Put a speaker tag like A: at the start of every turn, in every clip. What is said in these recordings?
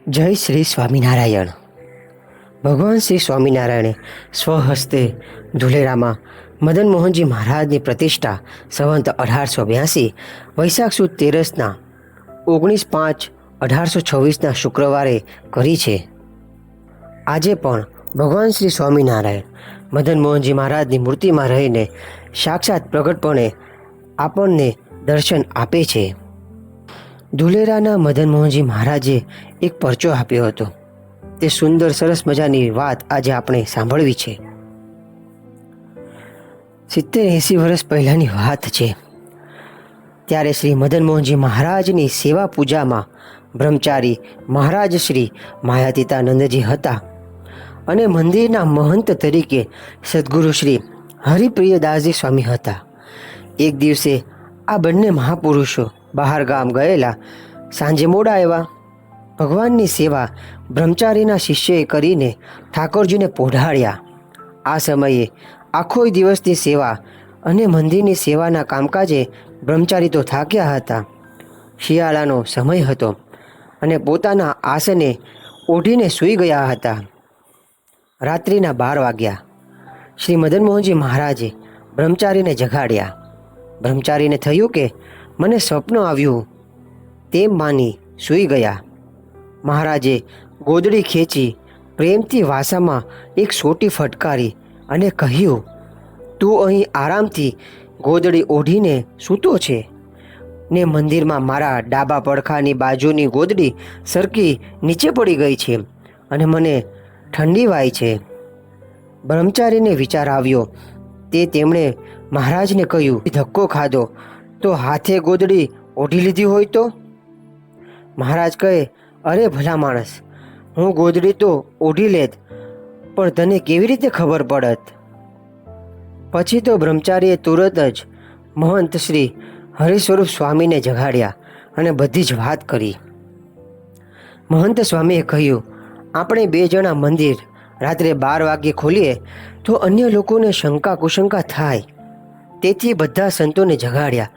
A: જય શ્રી સ્વામિનારાયણ. ભગવાન શ્રી સ્વામિનારાયણે સ્વહસ્તે ધુલેરામાં મદન મોહનજી મહારાજની પ્રતિષ્ઠા સંવંત 1882 વૈશાખ સુદ 13ના 19/5/1826ના શુક્રવારે કરી છે. આજે પણ ભગવાન શ્રી સ્વામિનારાયણ મદન મોહનજી મહારાજની મૂર્તિમાં રહીને સાક્ષાત પ્રગટપણે આપણને દર્શન આપે છે. ધુલેરાના મદન મોહનજી મહારાજે એક પરચો આપ્યો હતો. તે સુંદર સરસ મજાની વાત આજે આપણે સાંભળવી છે. 70-80 વર્ષ પહેલાંની વાત છે. ત્યારે શ્રી મદન મોહનજી મહારાજની સેવા પૂજામાં બ્રહ્મચારી મહારાજ શ્રી માયાતીતાનંદજી હતા અને મંદિરના મહંત તરીકે સદગુરુ શ્રી હરિપ્રિયદાસજી સ્વામી હતા. એક દિવસે આ બંને મહાપુરુષો બહાર ગામ ગયેલા. સાંજે મોડા આવ્યા. ભગવાનની સેવા બ્રહ્મચારીના શિષ્યએ કરીને ઠાકોરજીને પોઢાડ્યા. આ સમયે આખો દિવસની સેવા અને મંદિરની સેવાના કામકાજે બ્રહ્મચારી તો થાક્યા હતા. શિયાળાનો સમય હતો અને પોતાના આસને ઓઢીને સૂઈ ગયા હતા. રાત્રિના 12 વાગ્યા. શ્રી મદન મોહનજી મહારાજે બ્રહ્મચારીને જગાડ્યા. બ્રહ્મચારીને થયું કે મને સ્વપ્ન આવ્યું તેમ માની સૂઈ ગયા. મહારાજે ગોદડી ખેંચી પ્રેમથી વાસામાં એક સોટી ફટકારી અને કહ્યું, તું અહીં આરામથી ગોદડી ઓઢીને સૂતો છે ને મંદિરમાં મારા ડાબા પડખાની બાજુની ગોદડી સરકી નીચે પડી ગઈ છે અને મને ઠંડી વાય છે. બ્રહ્મચારીને વિચાર આવ્યો તે તેમણે મહારાજને કહ્યું, ધક્કો ખાધો તો હાથે ગોદડી ઓઢી લીધી હોય તો? મહારાજ કહે, અરે ભલા માણસ, હું ગોદડી તો ઓઢી લેત, પણ તને કેવી રીતે ખબર પડત? પછી તો બ્રહ્મચારીએ તુરત જ મહંત શ્રી હરિસ્વરૂપ સ્વામીને જગાડ્યા અને બધી જ વાત કરી. મહંત સ્વામીએ કહ્યું, આપણે 2 જણા મંદિર રાત્રે 12 વાગ્યે ખોલીએ તો અન્ય લોકોને શંકા કુશંકા થાય. તેથી બધા સંતોને જગાડ્યા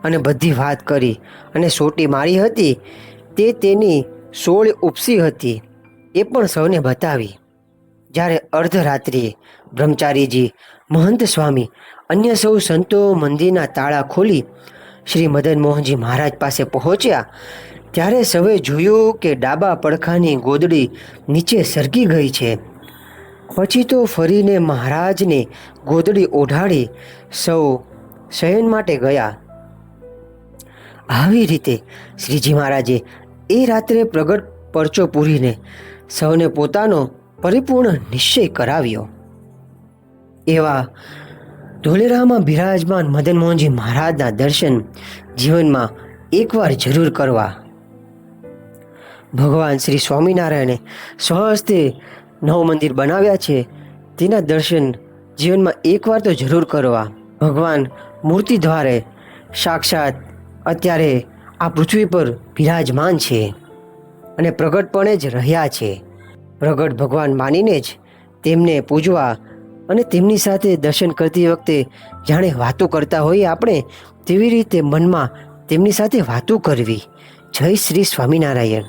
A: અને બધી વાત કરી અને સોટી મારી હતી તે તેની સોળ ઉપસી હતી એ પણ સૌને બતાવી. જ્યારે અર્ધરાત્રિએ બ્રહ્મચારીજી, મહંત સ્વામી, અન્ય સૌ સંતો મંદિરના તાળા ખોલી શ્રી મદન મોહનજી મહારાજ પાસે પહોંચ્યા ત્યારે સૌએ જોયું કે ડાબા પડખાની ગોદડી નીચે સરકી ગઈ છે. પછી તો ફરીને મહારાજને ગોદડી ઓઢાડી સૌ શયન માટે ગયા. આવી રીતે શ્રીજી મહારાજે એ રાત્રે પ્રગટ પરચો પૂરીને સૌને પોતાનો પરિપૂર્ણ નિશ્ચય કરાવ્યો. એવા ધોલેરામાં બિરાજમાન મદન મોહનજી મહારાજના દર્શન જીવનમાં એકવાર જરૂર કરવા. ભગવાન શ્રી સ્વામિનારાયણે સ્વહસ્તે 9 મંદિર બનાવ્યા છે. તેના દર્શન જીવનમાં એકવાર તો જરૂર કરવા. ભગવાન મૂર્તિ દ્વારે સાક્ષાત અત્યારે આ પૃથ્વી પર બિરાજમાન છે અને પ્રગટપણે જ રહ્યા છે. પ્રગટ ભગવાન માનીને જ તેમને પૂજવા અને તેમની સાથે દર્શન કરતી વખતે જાણે વાતો કરતા હોઈએ આપણે, તેવી રીતે મનમાં તેમની સાથે વાતો કરવી. જય શ્રી સ્વામિનારાયણ.